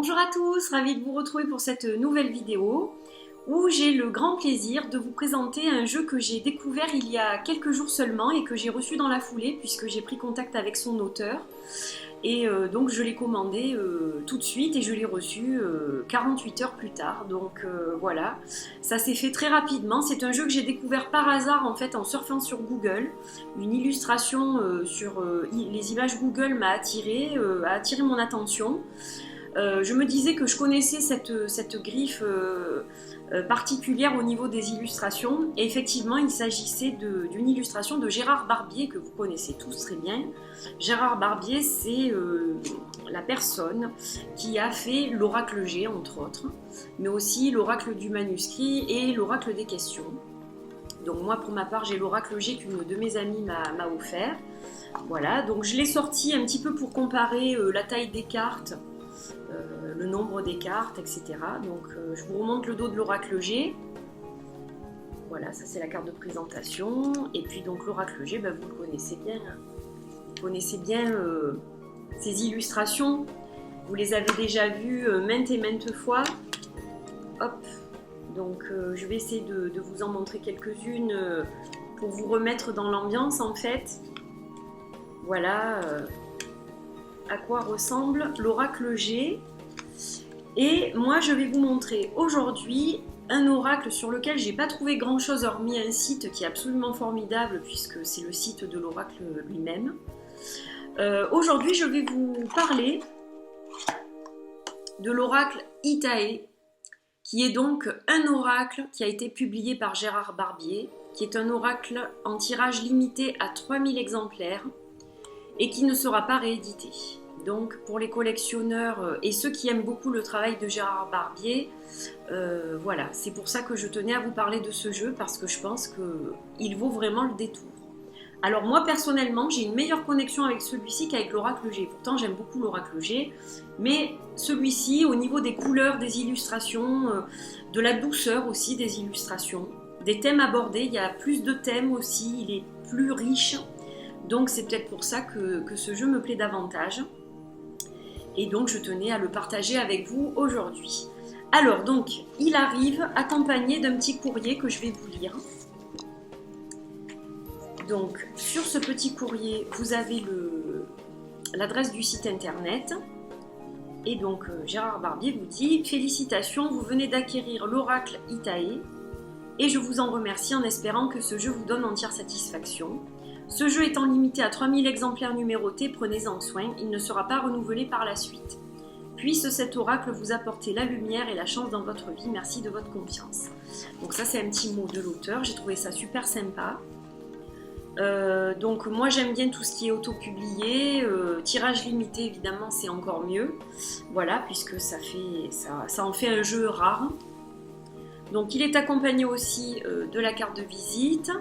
Bonjour à tous, ravie de vous retrouver pour cette nouvelle vidéo où j'ai le grand plaisir de vous présenter un jeu que j'ai découvert il y a quelques jours seulement et que j'ai reçu dans la foulée puisque j'ai pris contact avec son auteur et donc je l'ai commandé tout de suite et je l'ai reçu 48 heures plus tard, donc voilà, ça s'est fait très rapidement. C'est un jeu que j'ai découvert par hasard en fait en surfant sur Google. Une illustration sur les images Google m'a a attiré mon attention. Je me disais que je connaissais cette griffe particulière au niveau des illustrations, et effectivement il s'agissait d'une illustration de Gérard Barbier que vous connaissez tous très bien. Gérard Barbier, c'est la personne qui a fait l'Oracle G entre autres, mais aussi l'Oracle du manuscrit et l'Oracle des questions. Donc moi pour ma part j'ai l'Oracle G qu'une de mes amies m'a offert. Voilà, donc je l'ai sorti un petit peu pour comparer la taille des cartes, le nombre des cartes, etc. Donc je vous remonte le dos de l'Oracle G. Voilà, ça c'est la carte de présentation. Et puis donc l'Oracle G, vous le connaissez bien. Vous connaissez bien ces illustrations. Vous les avez déjà vues maintes et maintes fois. Hop. Donc je vais essayer de vous en montrer quelques-unes pour vous remettre dans l'ambiance en fait. Voilà à quoi ressemble l'Oracle G. Et moi je vais vous montrer aujourd'hui un oracle sur lequel j'ai pas trouvé grand chose hormis un site qui est absolument formidable puisque c'est le site de l'oracle lui-même. Aujourd'hui je vais vous parler de l'oracle Itae, qui est donc un oracle qui a été publié par Gérard Barbier, qui est un oracle en tirage limité à 3000 exemplaires et qui ne sera pas réédité. Donc pour les collectionneurs et ceux qui aiment beaucoup le travail de Gérard Barbier, voilà, c'est pour ça que je tenais à vous parler de ce jeu, parce que je pense qu'il vaut vraiment le détour. Alors moi personnellement, j'ai une meilleure connexion avec celui-ci qu'avec l'Oracle G. Pourtant j'aime beaucoup l'Oracle G, mais celui-ci, au niveau des couleurs, des illustrations, de la douceur aussi des illustrations, des thèmes abordés, il y a plus de thèmes aussi, il est plus riche. Donc c'est peut-être pour ça que ce jeu me plaît davantage. Et donc je tenais à le partager avec vous aujourd'hui. Alors donc, il arrive accompagné d'un petit courrier que je vais vous lire. Donc sur ce petit courrier, vous avez l'adresse du site internet. Et donc Gérard Barbier vous dit « Félicitations, vous venez d'acquérir l'Oracle Itae et je vous en remercie en espérant que ce jeu vous donne entière satisfaction. Ce jeu étant limité à 3000 exemplaires numérotés, prenez-en soin, il ne sera pas renouvelé par la suite. Puisse cet oracle vous apporter la lumière et la chance dans votre vie, merci de votre confiance. » Donc ça c'est un petit mot de l'auteur, j'ai trouvé ça super sympa. Donc moi j'aime bien tout ce qui est auto-publié, tirage limité évidemment c'est encore mieux, voilà, puisque ça en fait un jeu rare. Donc il est accompagné aussi de la carte de visite.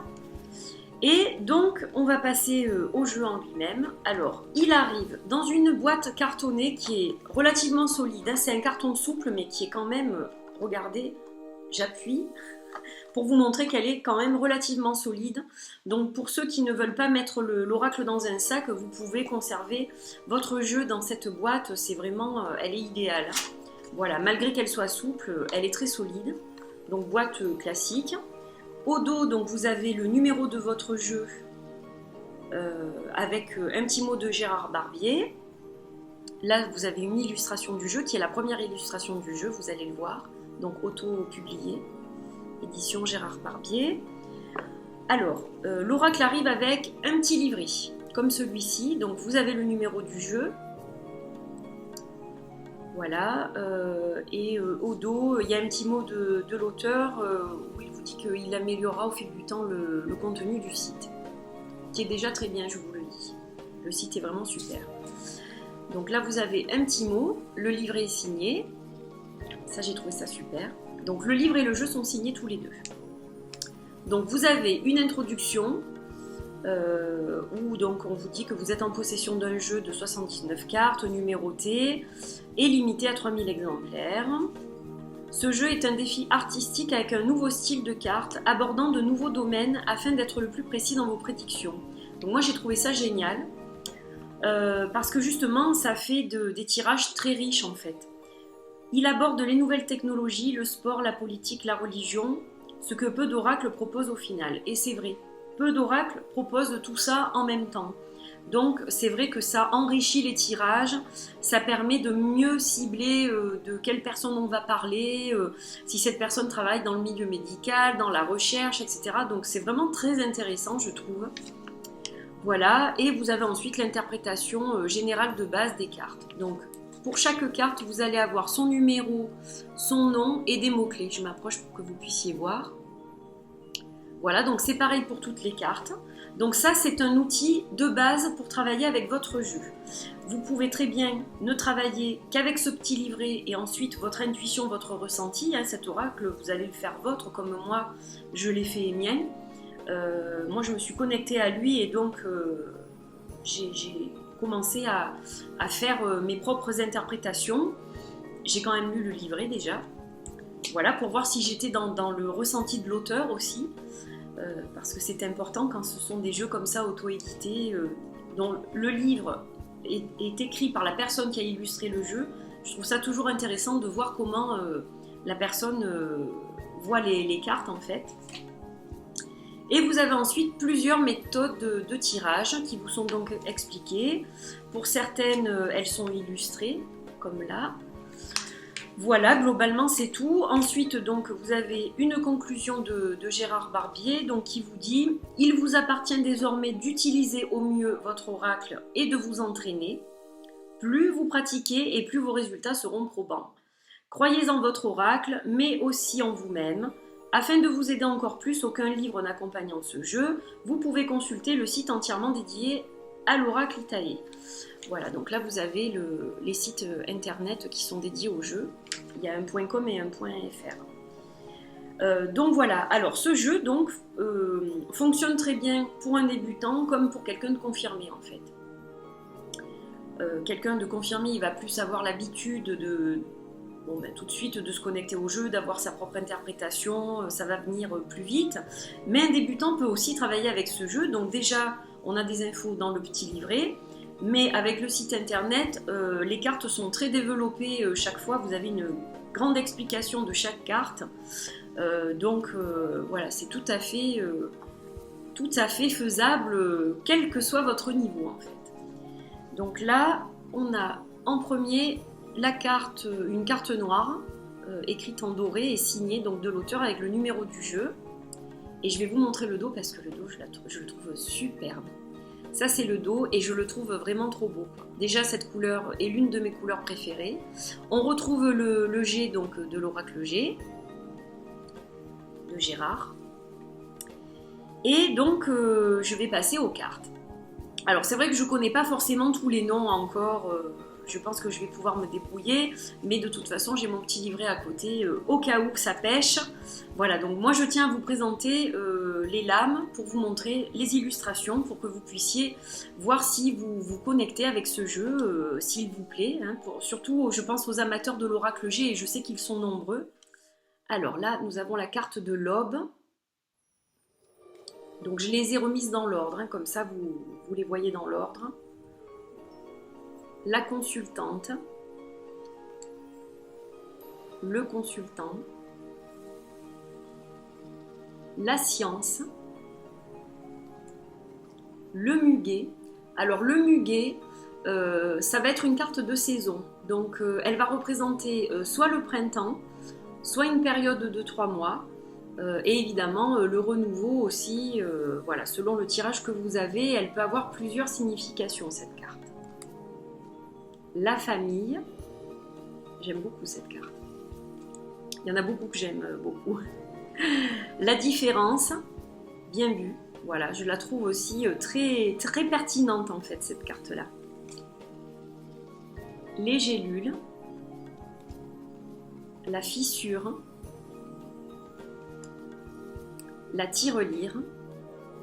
Et donc on va passer au jeu en lui-même. Alors il arrive dans une boîte cartonnée qui est relativement solide, c'est un carton souple mais qui est quand même, regardez, j'appuie pour vous montrer qu'elle est quand même relativement solide. Donc pour ceux qui ne veulent pas mettre l'oracle dans un sac, vous pouvez conserver votre jeu dans cette boîte, c'est vraiment, elle est idéale. Voilà, malgré qu'elle soit souple, elle est très solide. Donc boîte classique. Au dos, donc, vous avez le numéro de votre jeu avec un petit mot de Gérard Barbier. Là, vous avez une illustration du jeu qui est la première illustration du jeu, vous allez le voir. Donc, auto-publié, édition Gérard Barbier. Alors, l'oracle arrive avec un petit livret, comme celui-ci. Donc, vous avez le numéro du jeu. Voilà, et au dos, il y a un petit mot de l'auteur où il vous dit qu'il améliorera au fil du temps le contenu du site, qui est déjà très bien, je vous le dis. Le site est vraiment super. Donc là, vous avez un petit mot, le livret est signé. Ça, j'ai trouvé ça super. Donc le livre et le jeu sont signés tous les deux. Donc vous avez une introduction, où donc on vous dit que vous êtes en possession d'un jeu de 79 cartes numérotées et limité à 3000 exemplaires. Ce jeu est un défi artistique avec un nouveau style de cartes abordant de nouveaux domaines afin d'être le plus précis dans vos prédictions. Donc moi j'ai trouvé ça génial parce que justement ça fait des tirages très riches en fait. Il aborde les nouvelles technologies, le sport, la politique, la religion, ce que peu d'oracles proposent au final. Et c'est vrai, peu d'oracles proposent tout ça en même temps. Donc c'est vrai que ça enrichit les tirages, ça permet de mieux cibler de quelle personne on va parler, si cette personne travaille dans le milieu médical, dans la recherche, etc. Donc c'est vraiment très intéressant, je trouve. Voilà, et vous avez ensuite l'interprétation générale de base des cartes. Donc pour chaque carte, vous allez avoir son numéro, son nom et des mots-clés. Je m'approche pour que vous puissiez voir. Voilà, donc c'est pareil pour toutes les cartes. Donc ça, c'est un outil de base pour travailler avec votre jeu. Vous pouvez très bien ne travailler qu'avec ce petit livret et ensuite votre intuition, votre ressenti. Cet oracle, vous allez le faire vôtre comme moi, je l'ai fait mien. Moi, je me suis connectée à lui et donc j'ai commencé à faire mes propres interprétations. J'ai quand même lu le livret déjà. Voilà, pour voir si j'étais dans le ressenti de l'auteur aussi. Parce que c'est important quand ce sont des jeux comme ça auto-édités, dont le livre est écrit par la personne qui a illustré le jeu. Je trouve ça toujours intéressant de voir comment la personne voit les cartes en fait. Et vous avez ensuite plusieurs méthodes de tirage qui vous sont donc expliquées. Pour certaines, elles sont illustrées, comme là. Voilà, globalement c'est tout. Ensuite, donc, vous avez une conclusion de Gérard Barbier donc, qui vous dit « Il vous appartient désormais d'utiliser au mieux votre oracle et de vous entraîner. Plus vous pratiquez et plus vos résultats seront probants. Croyez en votre oracle, mais aussi en vous-même. Afin de vous aider encore plus, aucun livre n'accompagnant ce jeu, vous pouvez consulter le site entièrement dédié à l'oracle Itae. » Voilà, donc là vous avez les sites internet qui sont dédiés au jeu. Il y a un .com et un .fr. Donc voilà, alors ce jeu donc fonctionne très bien pour un débutant comme pour quelqu'un de confirmé en fait. Quelqu'un de confirmé, il va plus avoir l'habitude tout de suite de se connecter au jeu, d'avoir sa propre interprétation, ça va venir plus vite. Mais un débutant peut aussi travailler avec ce jeu, donc déjà on a des infos dans le petit livret. Mais avec le site internet, les cartes sont très développées chaque fois. Vous avez une grande explication de chaque carte. Donc voilà, c'est tout à fait faisable, quel que soit votre niveau en fait. Donc là, on a en premier une carte noire, écrite en doré et signée donc, de l'auteur avec le numéro du jeu. Et je vais vous montrer le dos parce que le dos, je le trouve superbe. Ça c'est le dos et je le trouve vraiment trop beau. Déjà cette couleur est l'une de mes couleurs préférées. On retrouve le G donc de l'oracle G de Gérard. Et donc je vais passer aux cartes. Alors c'est vrai que je ne connais pas forcément tous les noms encore. Je pense que je vais pouvoir me débrouiller, mais de toute façon j'ai mon petit livret à côté au cas où que ça pêche. Voilà, donc moi je tiens à vous présenter les lames pour vous montrer les illustrations pour que vous puissiez voir si vous vous connectez avec ce jeu, s'il vous plaît. Surtout je pense aux amateurs de l'oracle G et je sais qu'ils sont nombreux. Alors là nous avons la carte de l'aube. Donc je les ai remises dans l'ordre, comme ça vous les voyez dans l'ordre. La consultante, le consultant, la science, le muguet. Alors le muguet, ça va être une carte de saison. Donc elle va représenter soit le printemps, soit une période de 3 mois. Et évidemment le renouveau aussi, voilà, selon le tirage que vous avez, elle peut avoir plusieurs significations cette carte. La famille, j'aime beaucoup cette carte. Il y en a beaucoup que j'aime beaucoup. La différence, bien vu. Voilà, je la trouve aussi très, très pertinente en fait cette carte-là. Les gélules, la fissure, la tirelire.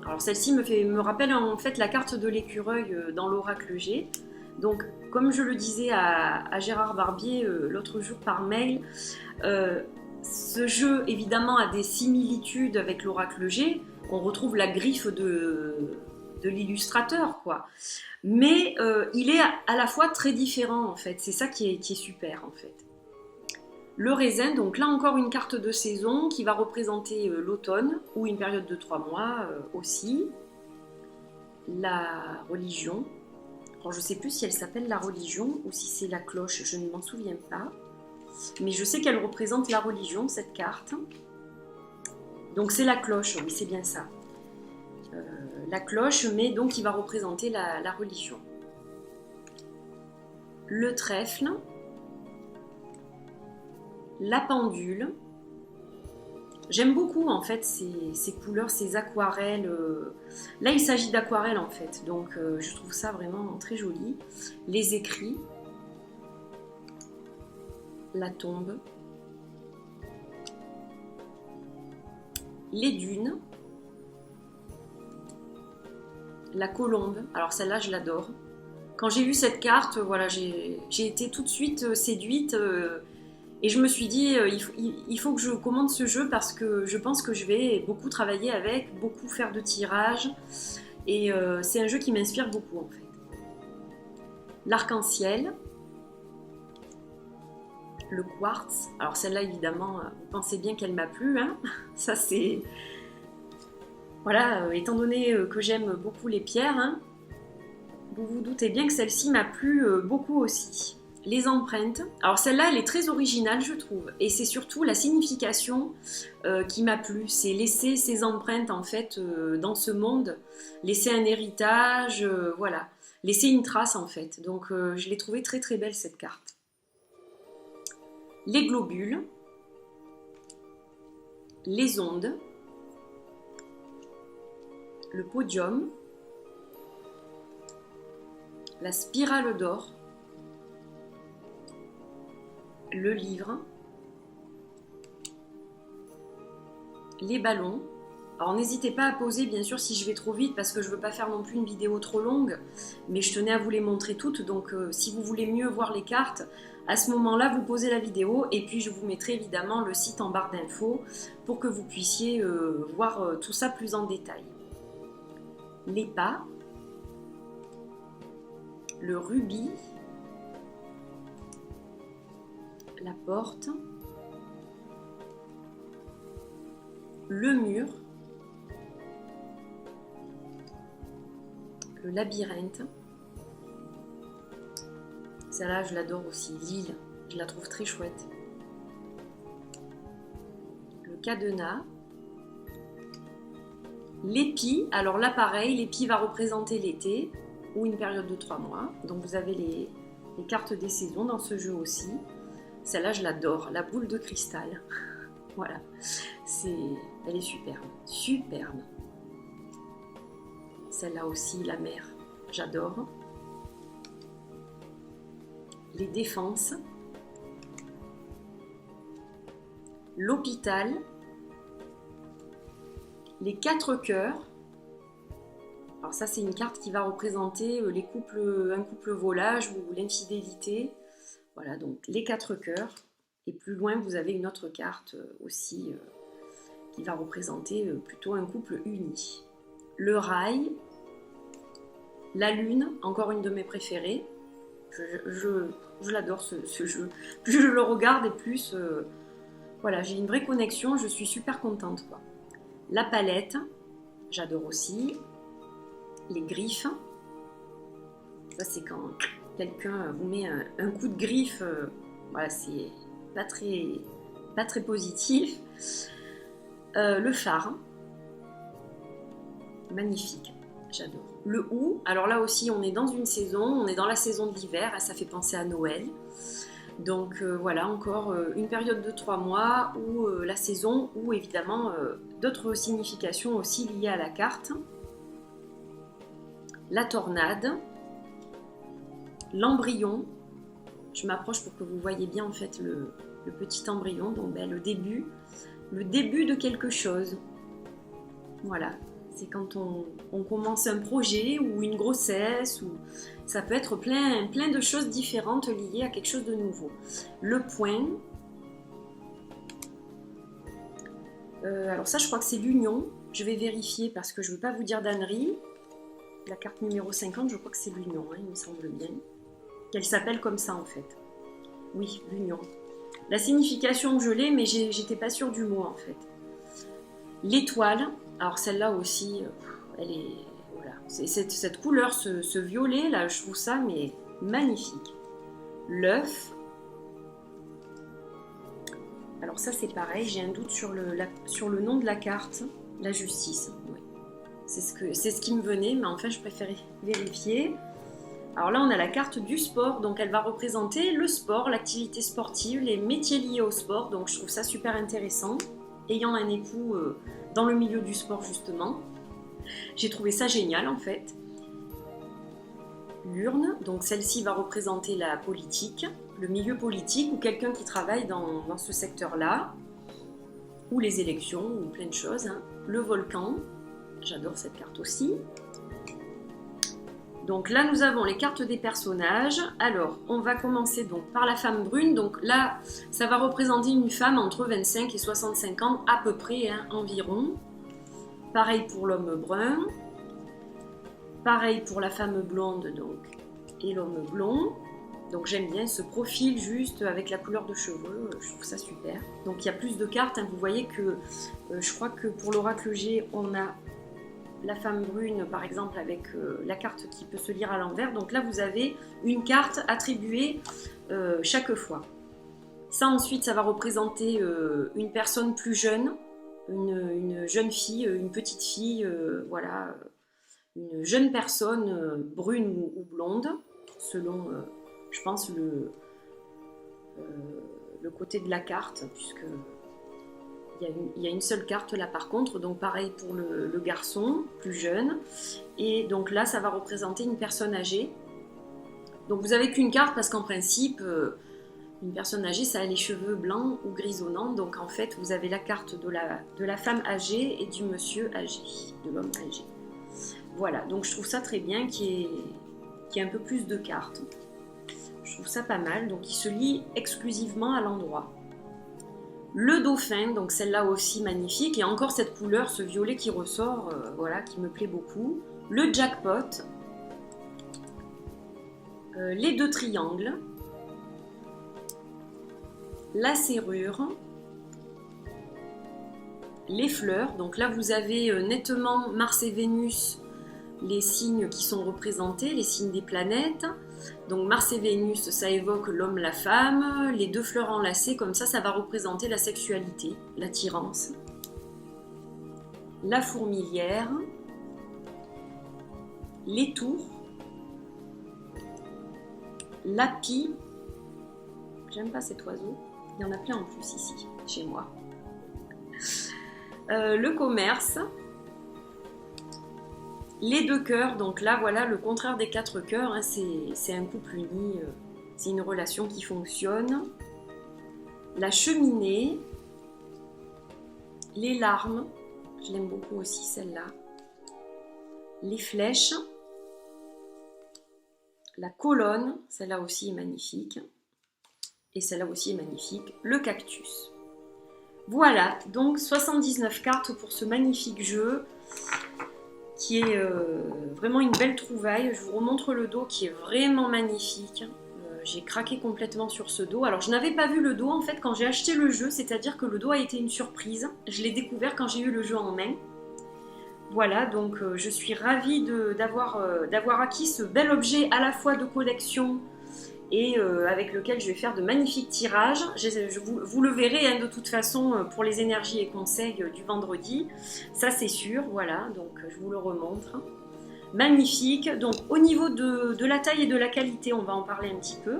Alors celle-ci me rappelle en fait la carte de l'écureuil dans l'oracle G. Donc comme je le disais à Gérard Barbier l'autre jour par mail, ce jeu évidemment a des similitudes avec l'oracle G. On retrouve la griffe de l'illustrateur, quoi. Mais il est à la fois très différent, en fait. C'est ça qui est super, en fait. Le raisin, donc là encore une carte de saison qui va représenter l'automne ou une période de 3 mois aussi. La religion. Alors je ne sais plus si elle s'appelle la religion ou si c'est la cloche, je ne m'en souviens pas. Mais je sais qu'elle représente la religion, cette carte. Donc c'est la cloche, oui, c'est bien ça. La cloche, mais donc qui va représenter la religion. Le trèfle. La pendule. J'aime beaucoup en fait ces couleurs, ces aquarelles. Là il s'agit d'aquarelles en fait, donc je trouve ça vraiment très joli. Les écrits. La tombe. Les dunes. La colombe. Alors celle-là je l'adore. Quand j'ai vu cette carte, voilà, j'ai été tout de suite séduite. Et je me suis dit, il faut que je commande ce jeu parce que je pense que je vais beaucoup travailler avec, beaucoup faire de tirages. Et c'est un jeu qui m'inspire beaucoup en fait. L'arc-en-ciel. Le quartz. Alors celle-là, évidemment, vous pensez bien qu'elle m'a plu. Hein. Ça c'est... Voilà, étant donné que j'aime beaucoup les pierres, hein, vous vous doutez bien que celle-ci m'a plu beaucoup aussi. Les empreintes. Alors celle-là, elle est très originale, je trouve. Et c'est surtout la signification qui m'a plu. C'est laisser ses empreintes, en fait, dans ce monde. Laisser un héritage, voilà. Laisser une trace, en fait. Donc je l'ai trouvée très très belle, cette carte. Les globules. Les ondes. Le podium. La spirale d'or. Le livre, les ballons. Alors n'hésitez pas à poser bien sûr si je vais trop vite parce que je ne veux pas faire non plus une vidéo trop longue, mais je tenais à vous les montrer toutes, donc si vous voulez mieux voir les cartes, à ce moment-là vous posez la vidéo et puis je vous mettrai évidemment le site en barre d'infos pour que vous puissiez voir tout ça plus en détail. Les pas, le rubis, la porte, le mur, le labyrinthe. Celle-là, je l'adore aussi. L'île, je la trouve très chouette. Le cadenas. L'épi, alors là pareil, l'épi va représenter l'été ou une période de 3 mois. Donc vous avez les cartes des saisons dans ce jeu aussi. Celle-là, je l'adore, la boule de cristal. Voilà, elle est superbe, superbe. Celle-là aussi, la mer, j'adore. Les défenses. L'hôpital. Les 4 cœurs. Alors ça, c'est une carte qui va représenter un couple volage ou l'infidélité. Voilà, donc les 4 cœurs. Et plus loin, vous avez une autre carte aussi qui va représenter plutôt un couple uni. Le rail, la lune, encore une de mes préférées. Je l'adore ce jeu. Plus je le regarde et plus voilà, j'ai une vraie connexion, je suis super contente, quoi. La palette, j'adore aussi. Les griffes, ça c'est quand quelqu'un vous met un coup de griffe, voilà, c'est pas très positif. Le phare, magnifique, j'adore. Le hou, alors là aussi on est dans une saison, on est dans la saison de l'hiver, ça fait penser à Noël. Donc voilà, encore une période de 3 mois où la saison, ou évidemment d'autres significations aussi liées à la carte. La tornade, l'embryon, je m'approche pour que vous voyez bien en fait le petit embryon, donc ben, le début de quelque chose. Voilà, c'est quand on commence un projet ou une grossesse, ou ça peut être plein de choses différentes liées à quelque chose de nouveau. Le point, alors ça je crois que c'est l'union, je vais vérifier parce que je ne veux pas vous dire d'ânerie. La carte numéro 50, je crois que c'est l'union, hein, il me semble bien. Qu'elle s'appelle comme ça en fait. Oui, l'union. La signification je l'ai, mais j'étais pas sûre du mot en fait. L'étoile, alors celle-là aussi, elle est... Voilà. Cette couleur, ce violet là, je trouve ça mais magnifique. L'œuf. Alors ça c'est pareil, j'ai un doute sur le nom de la carte. La justice, oui. C'est ce qui me venait, mais enfin je préférais vérifier. Alors là on a la carte du sport, donc elle va représenter le sport, l'activité sportive, les métiers liés au sport, donc je trouve ça super intéressant. Ayant un époux dans le milieu du sport justement, j'ai trouvé ça génial en fait. L'urne, donc celle-ci va représenter la politique, le milieu politique ou quelqu'un qui travaille dans ce secteur-là, ou les élections, ou plein de choses. Hein. Le volcan, j'adore cette carte aussi. Donc là, nous avons les cartes des personnages. Alors, on va commencer donc par la femme brune. Donc là, ça va représenter une femme entre 25 et 65 ans, à peu près, hein, environ. Pareil pour l'homme brun. Pareil pour la femme blonde donc, et l'homme blond. Donc j'aime bien ce profil juste avec la couleur de cheveux, je trouve ça super. Donc il y a plus de cartes, hein. Vous voyez que je crois que pour l'oracle G, on a la femme brune par exemple avec la carte qui peut se lire à l'envers. Donc là vous avez une carte attribuée chaque fois. Ça ensuite ça va représenter une personne plus jeune, une jeune fille, une petite fille, voilà. Une jeune personne brune ou blonde, selon, je pense, le côté de la carte, puisque il y a une seule carte là par contre, donc pareil pour le garçon, plus jeune, et donc là ça va représenter une personne âgée. Donc vous n'avez qu'une carte parce qu'en principe, une personne âgée ça a les cheveux blancs ou grisonnants, donc en fait vous avez la carte de la femme âgée et du monsieur âgé, de l'homme âgé. Voilà, donc je trouve ça très bien qu'il y ait un peu plus de cartes. Je trouve ça pas mal, donc il se lie exclusivement à l'endroit. Le dauphin, donc celle-là aussi magnifique, et encore cette couleur, ce violet qui ressort, voilà, qui me plaît beaucoup. Le jackpot, les deux triangles, la serrure, les fleurs, donc là vous avez nettement Mars et Vénus, les signes qui sont représentés, les signes des planètes. Donc Mars et Vénus, ça évoque l'homme, la femme. Les deux fleurs enlacées, comme ça va représenter la sexualité, l'attirance. La fourmilière. Les tours. La pie. J'aime pas cet oiseau. Il y en a plein en plus ici, chez moi. Le commerce. Les deux cœurs, donc là voilà le contraire des quatre cœurs, hein, c'est un couple uni, c'est une relation qui fonctionne. La cheminée, les larmes, je l'aime beaucoup aussi celle-là. Les flèches, la colonne, celle-là aussi est magnifique. Et celle-là aussi est magnifique, le cactus. Voilà, donc 79 cartes pour ce magnifique jeu qui est vraiment une belle trouvaille. Je vous remontre le dos qui est vraiment magnifique. J'ai craqué complètement sur ce dos. Alors je n'avais pas vu le dos en fait quand j'ai acheté le jeu, c'est-à-dire que le dos a été une surprise. Je l'ai découvert quand j'ai eu le jeu en main. Voilà, donc je suis ravie d'avoir acquis ce bel objet à la fois de collection et avec lequel je vais faire de magnifiques tirages. Vous le verrez hein, de toute façon pour les énergies et conseils du vendredi, ça c'est sûr, voilà, donc je vous le remontre. Magnifique, donc au niveau de la taille et de la qualité, on va en parler un petit peu.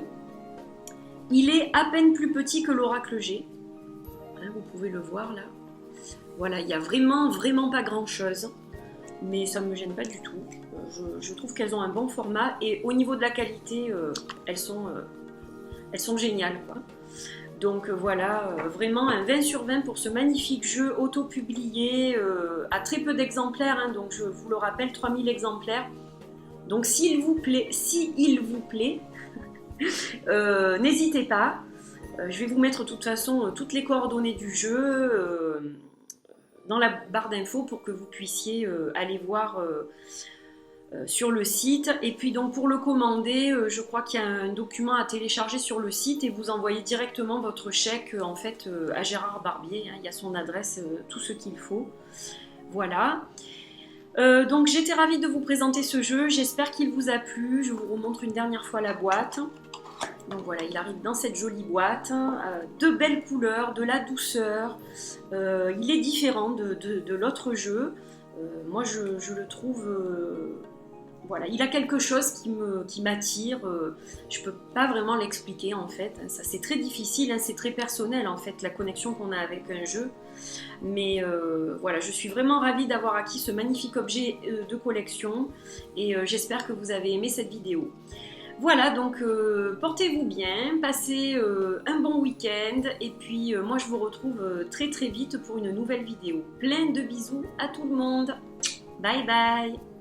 Il est à peine plus petit que l'oracle G, hein, vous pouvez le voir là. Voilà, il n'y a vraiment pas grand chose, mais ça ne me gêne pas du tout. Je trouve qu'elles ont un bon format et au niveau de la qualité, elles sont géniales, quoi. Donc voilà, vraiment un 20 sur 20 pour ce magnifique jeu auto-publié à très peu d'exemplaires, hein, donc je vous le rappelle, 3000 exemplaires. Donc s'il vous plaît, n'hésitez pas. Je vais vous mettre de toute façon toutes les coordonnées du jeu dans la barre d'infos pour que vous puissiez aller voir sur le site. Et puis donc pour le commander, je crois qu'il y a un document à télécharger sur le site et vous envoyez directement votre chèque en fait à Gérard Barbier, hein, il y a son adresse, tout ce qu'il faut. Voilà. Donc j'étais ravie de vous présenter ce jeu, j'espère qu'il vous a plu. Je vous remontre une dernière fois la boîte. Donc voilà, il arrive dans cette jolie boîte, de belles couleurs, de la douceur. Il est différent de l'autre jeu. Moi je le trouve... voilà, il a quelque chose qui m'attire. Je peux pas vraiment l'expliquer en fait. Ça c'est très difficile, hein, c'est très personnel en fait la connexion qu'on a avec un jeu. Mais voilà, je suis vraiment ravie d'avoir acquis ce magnifique objet de collection et j'espère que vous avez aimé cette vidéo. Voilà, donc portez-vous bien, passez un bon week-end et puis moi je vous retrouve très très vite pour une nouvelle vidéo. Plein de bisous à tout le monde. Bye bye.